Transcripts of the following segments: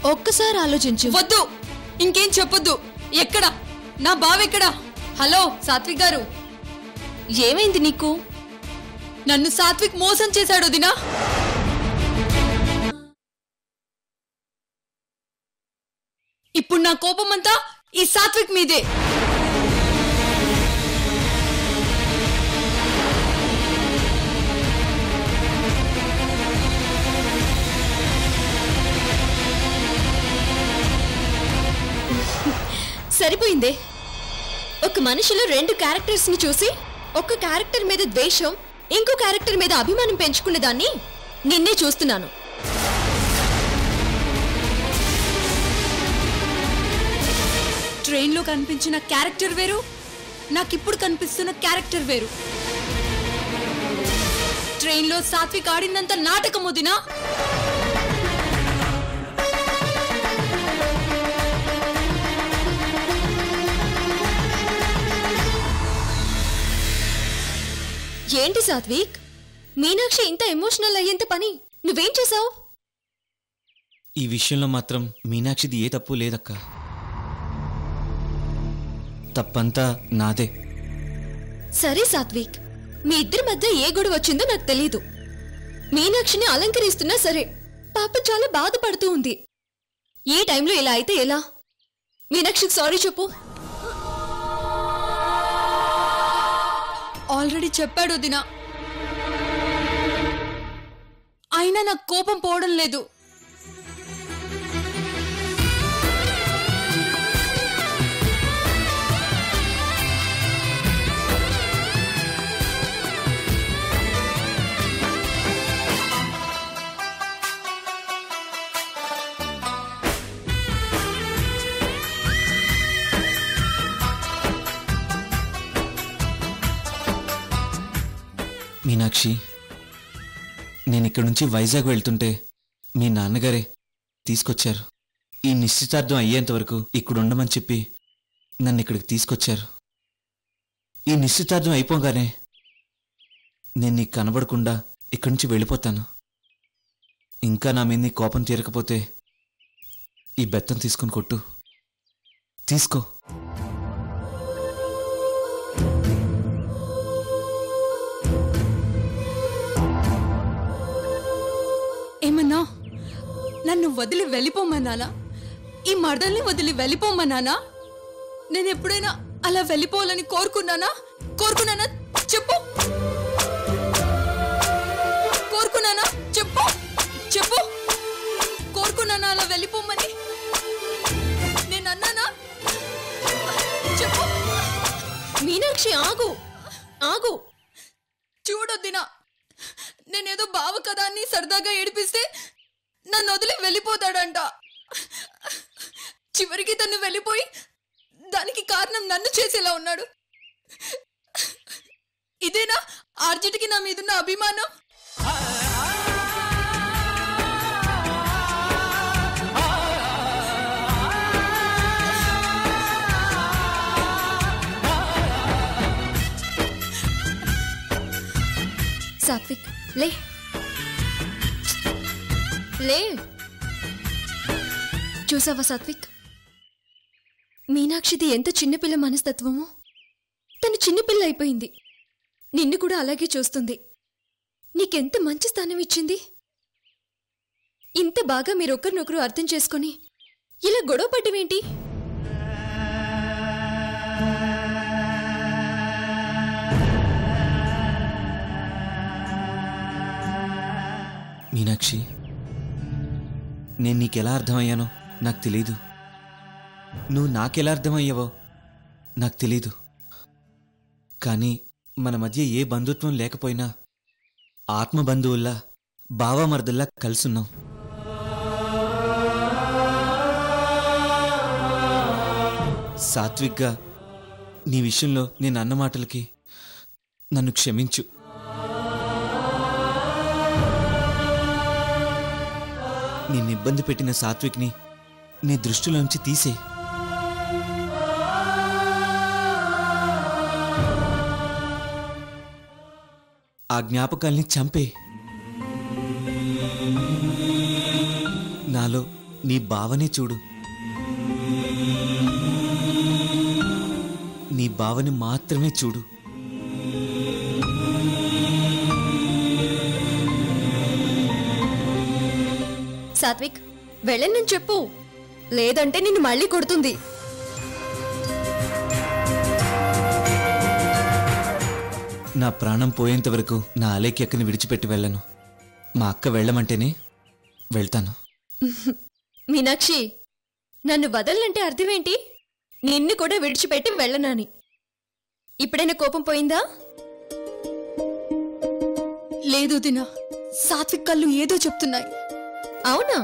ఒక్కసారి ఆలోచించు. వద్దు, ఇంకేం చెప్పొద్దు. ఎక్కడ నా బావెక్కడా? హలో సాత్విక్ గారు, ఏమైంది నీకు? నన్ను సాత్విక్ మోసం చేశాడు వదినా. ఇప్పుడు నా కోపమంతా ఈ సాత్విక్ మీదే. సరిపోయిందే. ఒక మనిషిలో రెండు క్యారెక్టర్స్ ని చూసి ఒక క్యారెక్టర్ మీద ద్వేషం, ఇంకో క్యారెక్టర్ మీద అభిమానం పెంచుకునే దాన్ని నిన్నే చూస్తున్నాను. ట్రైన్లో కనిపించిన క్యారెక్టర్ వేరు, నాకిప్పుడు కనిపిస్తున్న క్యారెక్టర్ వేరు. ట్రైన్లో సాత్విక్ ఆడినంత నాటకం వదినా. ఏంటి సాత్విక్, మీనాక్షి ఇంత ఎమోషనల్ అయ్యేంత పని నువ్వేం చేసావు? ఈ విషయంలో మాత్రం మీనాక్షిది ఏ తప్పు లేదక్క. తప్పంతా నాదే. సరే సాత్విక్, మీ ఇద్దరి మధ్య ఏ గొడవ వచ్చిందో నాకు తెలీదు. మీనాక్షిని అలంకరిస్తున్నా సరే, పాప చాలా బాధపడుతూ ఉంది. ఈ టైంలో ఇలా అయితే ఎలా? మీనాక్షికి సారీ చెప్పు. ఆల్రెడీ చెప్పాడు వదినా, అయినా నాకు కోపం పోవడం లేదు. మీనాక్షి, నేనిక్కడి నుంచి వైజాగ్ వెళ్తుంటే మీ నాన్నగారే తీసుకొచ్చారు. ఈ నిశ్చితార్థం అయ్యేంతవరకు ఇక్కడ ఉండమని చెప్పి నన్ను ఇక్కడికి తీసుకొచ్చారు. ఈ నిశ్చితార్థం అయిపోగానే నేను నీకు కనబడకుండా ఇక్కడి నుంచి వెళ్ళిపోతాను. ఇంకా నా మీద నీ కోపం తీరకపోతే ఈ బెత్తం తీసుకుని కొట్టు. తీసుకో. ఏమన్నా నన్ను వదిలి వెళ్ళిపోమన్నానా? ఈ మర్దల్ని వదిలి వెళ్ళిపోమన్నానా? నేను ఎప్పుడైనా అలా వెళ్ళిపోవాలని కోరుకున్నానా? చెప్పు. కోరుకున్నానా? చెప్పు చెప్పు. కోరుకున్నానా అలా వెళ్ళిపోమని? నేను అన్నానా? చెప్పు. మీనాక్షి ఆగు, ఆగు. చూడొద్దినా, నేనేదో బావ కదా అని సరదాగా ఏడిపిస్తే నన్ను వదిలి వెళ్ళిపోతాడంట. చివరికి తను వెళ్ళిపోయి దానికి కారణం నన్ను చేసేలా ఉన్నాడు. ఇదేనా ఆర్జిట్కి నా మీదున్న అభిమానం? సాత్విక్ లే, లే. చూసావా సాత్విక్, మీనాక్షిది ఎంత చిన్నపిల్ల మనస్తత్వమో. తను చిన్నపిల్ల అయిపోయింది, నిన్ను కూడా అలాగే చూస్తుంది. నీకెంత మంచి స్థానం ఇచ్చింది. ఇంత బాగా మీరొకరినొకరు అర్థం చేసుకొని ఇలా గొడవ పడ్డమేంటి? మీనాక్షి, నేను నీకెలా అర్థమయ్యానో నాకు తెలీదు. నువ్వు నాకెలా అర్థమయ్యావో నాకు తెలీదు. కానీ మన మధ్య ఏ బంధుత్వం లేకపోయినా ఆత్మబంధువుల్లా, బావమర్దల్లా కలుసున్నాం. సాత్విక్గా నీ విషయంలో నేను అన్న మాటలకి నన్ను క్షమించు. నిన్ను ఇబ్బంది పెట్టిన సాత్విక్ని నీ దృష్టిలోంచి తీసే. ఆ జ్ఞాపకాల్ని చంపే. నాలో నీ బావనే చూడు. నీ బావని మాత్రమే చూడు. సాత్విక్, వెళ్ళని చెప్పు, లేదంటే నిన్ను మళ్ళీ కొడుతుంది. నా ప్రాణం పోయేంత వరకు నా అలేఖ్య అక్కని విడిచిపెట్టి వెళ్ళను. మా అక్క వెళ్ళమంటేనే వెళ్తాను. మీనాక్షి, నన్ను వదలంటే అర్థమేంటి? నిన్ను కూడా విడిచిపెట్టి వెళ్ళనని. ఇప్పుడైనా కోపం పోయిందా? లేదు దినా, సాత్విక్ కళ్ళు ఏదో చెప్తున్నాయి. అవునా?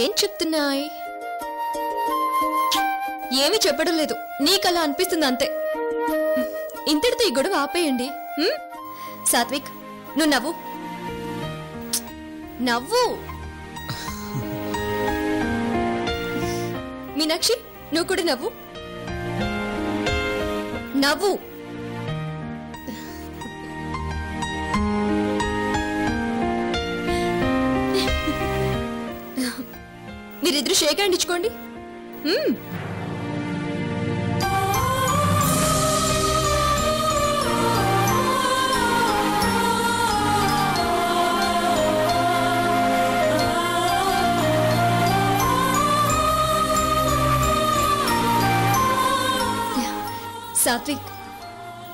ఏం చెప్తున్నాయి? ఏమీ చెప్పడం లేదు, నీకలా అనిపిస్తుంది అంతే. ఇంతటితో ఈ గొడవ ఆపేయండి. సాత్విక్, నువ్వు నవ్వు. నవ్వు. మీనాక్షి, నువ్వు కూడా నవ్వు. నవ్వు. మీరిద్దరు షేక్ హ్యాండ్ ఇచ్చుకోండి. సాత్విక్,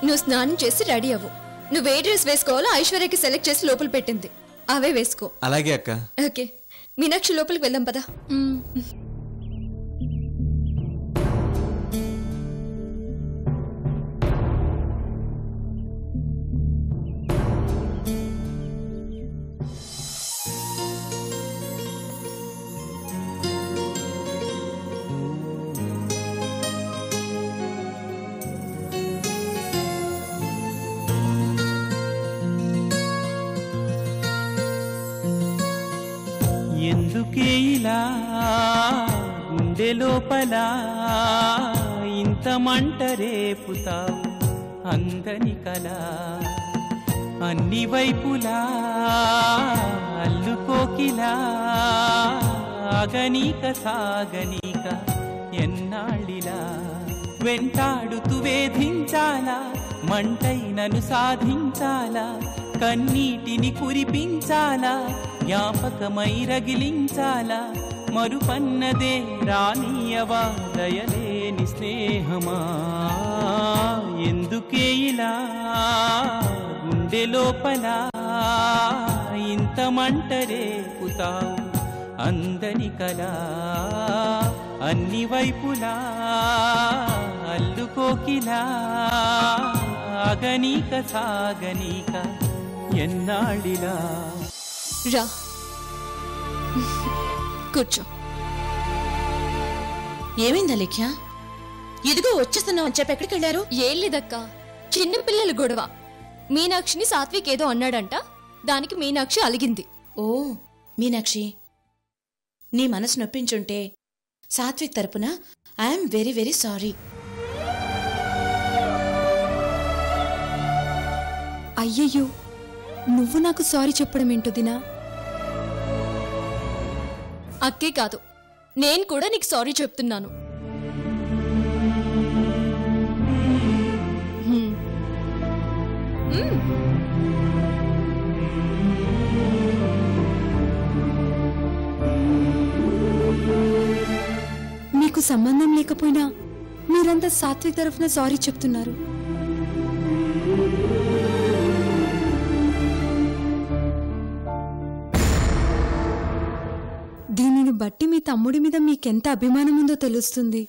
నువ్వు స్నానం చేసి రెడీ అవ్వు. నువ్వు ఏ డ్రెస్ వేసుకోవాలో ఐశ్వర్యకి సెలెక్ట్ చేసి లోపల పెట్టింది, అవే వేసుకో. అలాగే అక్క. ఓకే, మీనాక్షి లోపలికి వెళ్దాం పదా. ఎందుకే ఇలా గుండె లోపల ఇంత మంట రేపుతావు అందని కలా, అన్ని వైపులా అల్లుకోకిలా, ఆగనీక సాగనీక ఎన్నాళ్ళిలా, వెంటాడుతూ వేధించాలా, మంటైనను సాధించాలా, కన్నీటిని కురిపించాలా, జ్ఞాపకమై రగిలించాలా, మరుపన్నదే రానీయవా దయలేని స్నేహమా. ఎందుకే ఇలా గుండె లోపల ఇంత మంట రేపుతావు అందని కలా, అన్ని వైపులా అల్లుకోకిలా, ఆగనీక సాగనీక ఎన్నాళ్ళిలా. రా, కూర్చో. ఏమైందా లేఖ్య? ఇదిగో వచ్చేస్తున్నావు అని చెప్పి ఎక్కడికి వెళ్ళారు? ఏం లేదక్క, చిన్న పిల్లల గొడవ. మీనాక్షిని సాత్విక్ ఏదో అన్నాడంట, దానికి మీనాక్షి అలిగింది. ఓ మీనాక్షి, నీ మనసు నొప్పించుంటే సాత్విక్ తరపున ఐఎమ్ వెరీ వెరీ సారీ. అయ్యయ్యో, నువ్వు నాకు సారీ చెప్పడం ఏంటో దినా? అక్కే కాదు, నేను కూడా నీకు సారీ చెప్తున్నాను. మీకు సంబంధం లేకపోయినా మీరంతా సాత్విక్ తరఫున సారీ చెప్తున్నారు. దీనిని బట్టి మీ తమ్ముడి మీద మీకెంత అభిమానం ఉందో తెలుస్తుంది.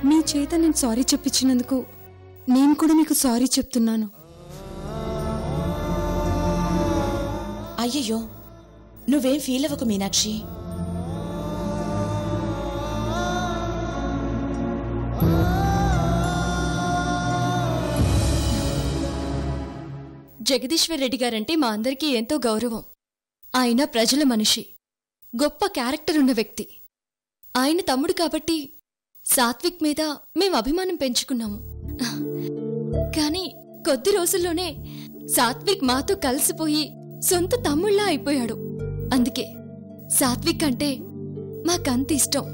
మీ చేత నేను సారీ చెప్పించినందుకు నేను కూడా మీకు సారీ చెప్తున్నాను. అయ్యయ్యో, నువ్వేం ఫీల్ అవ్వకు మీనాక్షి. జగదీశ్వర్ రెడ్డి గారంటే మా అందరికీ ఎంతో గౌరవం. ఆయన ప్రజల మనిషి, గొప్ప క్యారెక్టర్ ఉన్న వ్యక్తి. ఆయన తమ్ముడు కాబట్టి సాత్విక్ మీద మేం అభిమానం పెంచుకున్నాము. కానీ కొద్ది రోజుల్లోనే సాత్విక్ మాతో కలిసిపోయి సొంత తమ్ముళ్ళ అయిపోయాడు. అందుకే సాత్విక్ అంటే మాకంత ఇష్టం.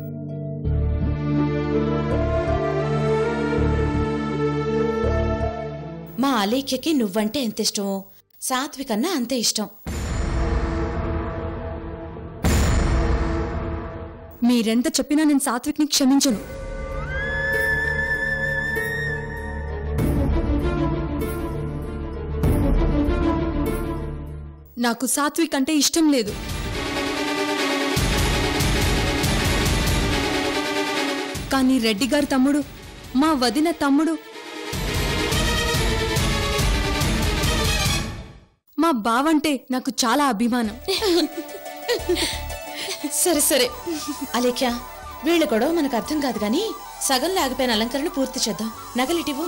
మా అలేఖ్యకి నువ్వంటే ఎంత ఇష్టమో సాత్విక్ అన్నా అంతే ఇష్టం. మీరెంత చెప్పినా నేను సాత్విక్ని క్షమించను. నాకు సాత్విక్ అంటే ఇష్టం లేదు. కానీ రెడ్డి గారి తమ్ముడు, మా వదిన తమ్ముడు, మా బావంటే నాకు చాలా అభిమానం. సరే సరే అలేఖ్య, వీళ్ళ గొడవ మనకు అర్థం కాదు గాని సగంలో ఆగిపోయిన అలంకరణ పూర్తి చేద్దాం. నగలిటివు.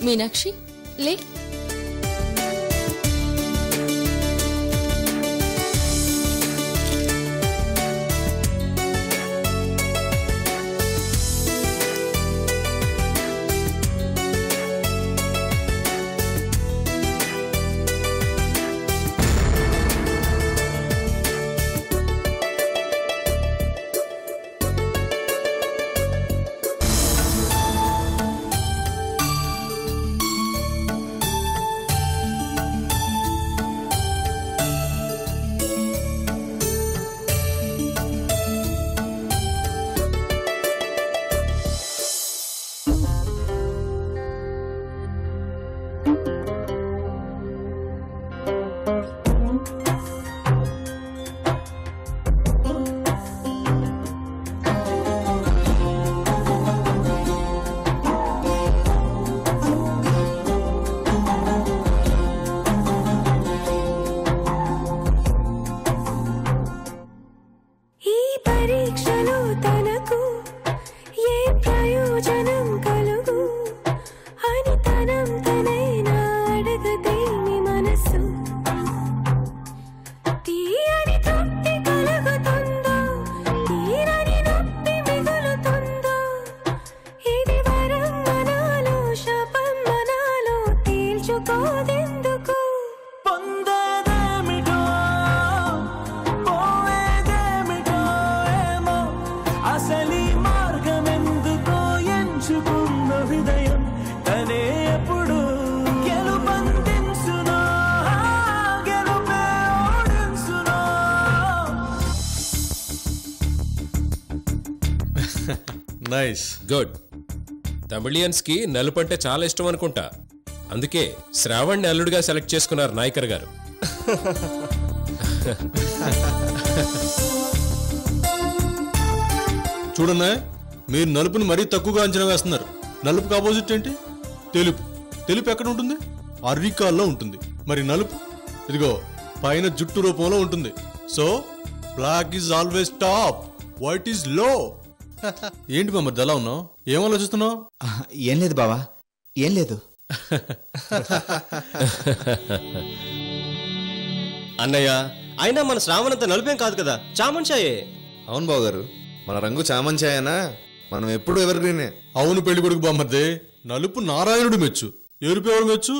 మీనాక్షి లే. Nice, good. తమిళియన్స్ కి నలుపు అంటే చాలా ఇష్టం అనుకుంటా. అందుకే శ్రావణ్ అల్లుడిగా సెలెక్ట్ చేసుకున్నారు నాయకర్ గారు. చూడన్నా, మీరు నలుపుని మరీ తక్కువగా అంచనా వేస్తున్నారు. నలుపుకి ఆపోజిట్ ఏంటి? తెలుపు. తెలుపు ఎక్కడ ఉంటుంది? అరికాల్లో ఉంటుంది. మరి నలుపు ఇదిగో పైన జుట్టు రూపంలో ఉంటుంది. So black is always top, white is low. ఏంటి మమ్మల్ని ఎలా ఉన్నావు? ఏం ఆలోచిస్తున్నావు? ఏం లేదు బావా, ఏం లేదు. అన్నయ్య, అయినా మన శ్రావణంత నలుపేం కాదు కదా, చామన్ ఛాయే. అవును బావగారు, మన రంగు చామన్ ఛాయనా? మనం ఎప్పుడు ఎవర్ గ్రీనే. అవును పెళ్లి కొడుకు బామ్మద్దే, నలుపు నారాయణుడు మెచ్చు, ఎరుపు ఎవరు మెచ్చు?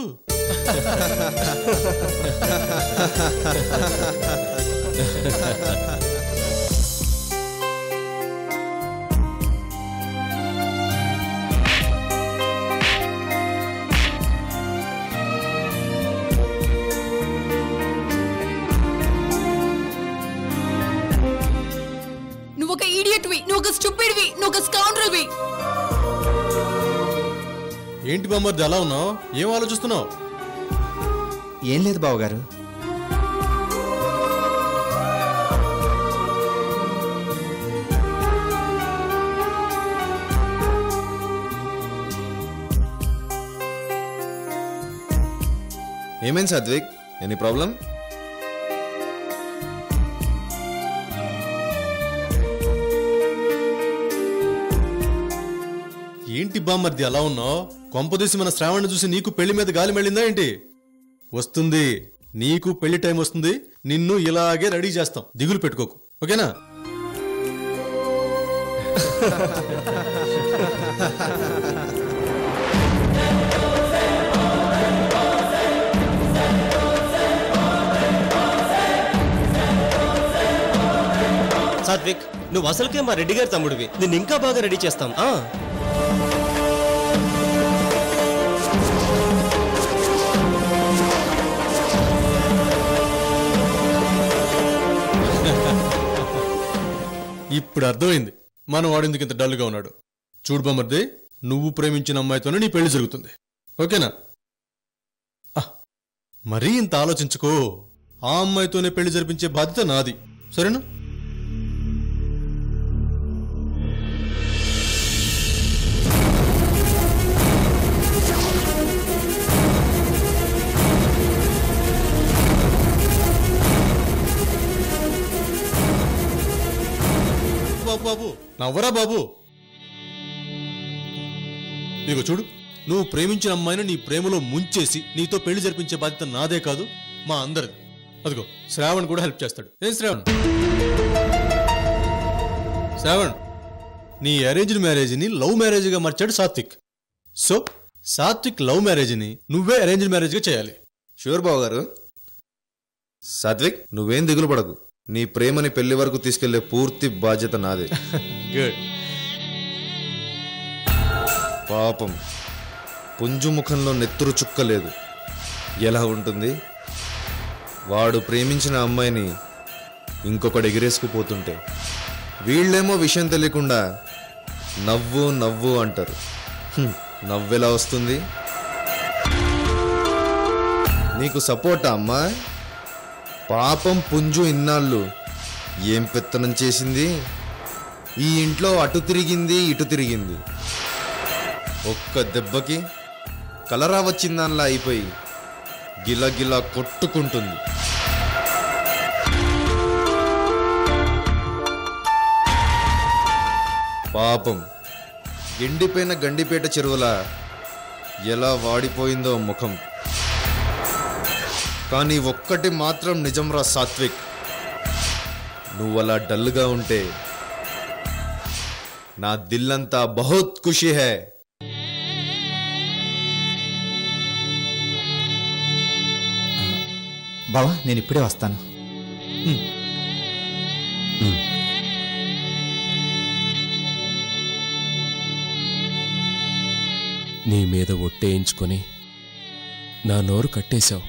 నువ్వు ఒక ఈడియట్వి, నువ్వు ఒక ఏంటి బామ్మర్ది అలా ఉన్నావు? ఏం ఆలోచిస్తున్నావు? ఏం లేదు బావగారు. ఏమైంది సాత్విక్? Any problem? ఏంటి బామ్మర్ది అలా ఉన్నావు? కొంపదీసి మన శ్రావణ్ని చూసి నీకు పెళ్లి మీద గాలి మళ్ళిందా ఏంటి? వస్తుంది, నీకు పెళ్లి టైం వస్తుంది. నిన్ను ఇలాగే రెడీ చేస్తాం, దిగులు పెట్టుకోకు, ఓకేనా? సాత్విక్, నువ్వు అసలుకే మా రెడ్డి గారి తమ్ముడివి. నిన్ను ఇంకా బాగా రెడీ చేస్తాం. ఇప్పుడు అర్థమైంది మన వాడెందుకు ఇంత డల్గా ఉన్నాడు. చూడు బామ్మర్ది, నువ్వు ప్రేమించిన అమ్మాయితోనే నీ పెళ్లి జరుగుతుంది, ఓకేనా? మరీ ఇంత ఆలోచించుకో. ఆ అమ్మాయితోనే పెళ్లి జరిపించే బాధ్యత నాది, సరేనా? బాబు నవ్వరా బాబు. ఇగో చూడు, నువ్వు ప్రేమించిన అమ్మాయిని నీ ప్రేమలో ముంచేసి నీతో పెళ్లి జరిపించే బాధ్యత నాదే కాదు, మా అందరిది. అదిగో శ్రావణ్ కూడా హెల్ప్ చేస్తాడు. ఏం శ్రావణ్? శ్రావణ్, నీ అరేంజ్డ్ మ్యారేజ్ని లవ్ మ్యారేజ్గా మార్చాడు సాత్విక్. సో సాత్విక్ లవ్ మ్యారేజ్ని నువ్వే అరేంజ్డ్ మ్యారేజ్గా చేయాలి. షూర్ బావ గారు. సాత్విక్, నువ్వేం దిగులు పడకు. నీ ప్రేమని పెళ్లి వరకు తీసుకెళ్లే పూర్తి బాధ్యత నాదే. గుడ్. పాపం, పుంజు ముఖంలో నెత్తురు చుక్క లేదు. ఎలా ఉంటుంది? వాడు ప్రేమించిన అమ్మాయిని ఇంకొకడు ఎగిరేసుకుపోతుంటే వీళ్ళేమో విషయం తెలియకుండా నవ్వు నవ్వు అంటారు. నవ్వెలా వస్తుంది? నీకు సపోర్టా అమ్మా? పాపం పుంజు ఇన్నాళ్ళు ఏం పెత్తనం చేసింది. ఈ ఇంట్లో అటు తిరిగింది, ఇటు తిరిగింది. ఒక్క దెబ్బకి కలరా వచ్చిందానిలా అయిపోయి గిలగిలా కొట్టుకుంటుంది. పాపం, ఎండిపోయిన గండిపేట చెరువులా ఎలా వాడిపోయిందో ముఖం. కానీ ఒక్కటి మాత్రం నిజంరా సాత్విక్, నువ్వలా డల్గా ఉంటే నా దిల్లంతా బహుత్ ఖుషి హై. బావా, నేను ఇప్పుడే వస్తాను. నీ మీద ఒట్టేయించుకొని నా నోరు కట్టేశావు.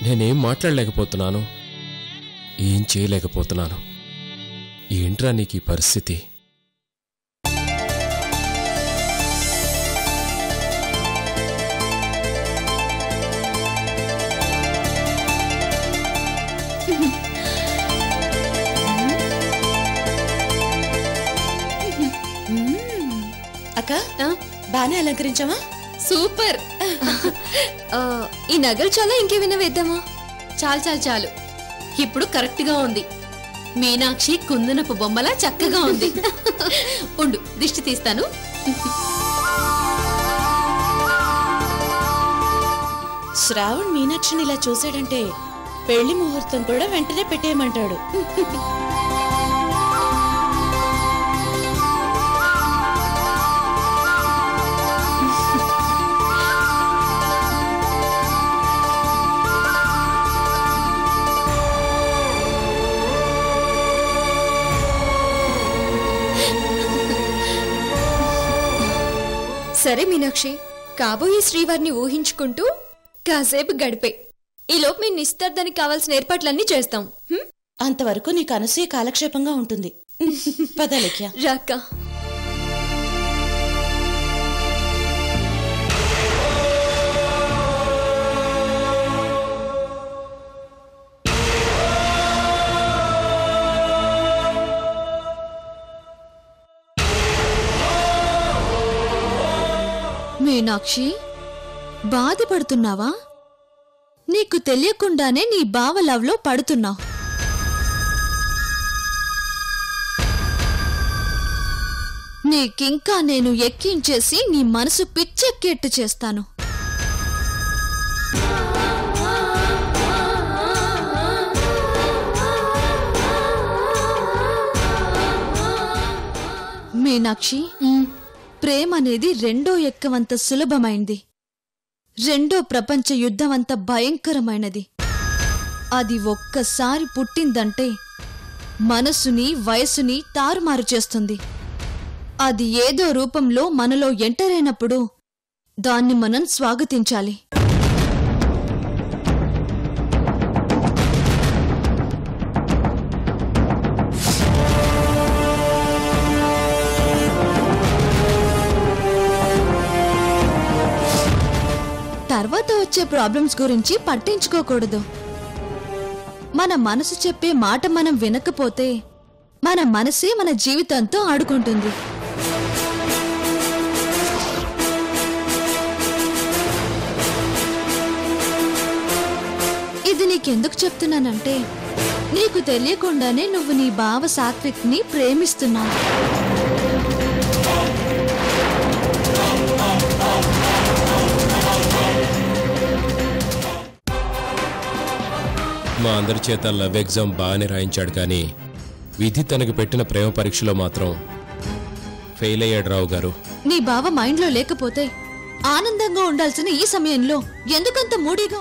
నేనేం మాట్లాడలేకపోతున్నాను, ఏం చేయలేకపోతున్నాను. ఏంట్రా నీకు ఈ పరిస్థితి? అక్క, బానే అలంకరించావా? సూపర్. ఈ నగలు చాలా, ఇంకేమైనా వేద్దామా? చాలు చాలు చాలు, ఇప్పుడు కరెక్ట్ గా ఉంది. మీనాక్షి కుందనపు బొమ్మలా చక్కగా ఉంది. ఉండు, దిష్టి తీస్తాను. శ్రావణ్ మీనాక్షిని ఇలా చూశాడంటే పెళ్లి ముహూర్తం కూడా వెంటనే పెట్టేయమంటాడు. సరే మీనాక్షి, కాబోయే శ్రీవారిని ఊహించుకుంటూ కాసేపు గడిపే. ఈలోపు మీ నిశ్చితార్థానికి కావాల్సిన ఏర్పాట్లన్నీ చేస్తాం. అంతవరకు నీకు అనసూయ కాలక్షేపంగా ఉంటుంది. పద లేఖ్య. రాక్క. మీనాక్షి, బాధపడుతున్నావా? నీకు తెలియకుండానే నీ బావ లవ్లో పడుతున్నావు. నీకింకా నేను ఎక్కించేసి నీ మనసు పిచ్చెక్కేట్టు చేస్తాను. మీనాక్షి, ప్రేమ అనేది రెండో ఎక్కవంత సులభమైంది, రెండో ప్రపంచ యుద్ధమంత భయంకరమైనది. అది ఒక్కసారి పుట్టిందంటే మనసుని వయసుని తారుమారు చేస్తుంది. అది ఏదో రూపంలో మనలో ఎంటర్ అయినప్పుడు దాన్ని మనం స్వాగతించాలి. తర్వాత వచ్చే ప్రాబ్లమ్స్ గురించి పట్టించుకోకూడదు. మన మనసు చెప్పే మాట మనం వినకపోతే మన మనసే మన జీవితంతో ఆడుకుంటుంది. ఇది నీకెందుకు చెప్తున్నానంటే, నీకు తెలియకుండానే నువ్వు నీ బావ సాత్విక్ ని ప్రేమిస్తున్నావు. మా అందరి చేత లవ్ ఎగ్జామ్ బాగానే రాయించాడు, కానీ విధి తనకు పెట్టిన ప్రేమ పరీక్షలో మాత్రం ఫెయిల్ అయ్యాడు రావు గారు. నీ బావ మైండ్లో లేకపోతే ఆనందంగా ఉండాల్సిన ఈ సమయంలో ఎందుకంత మూడీగా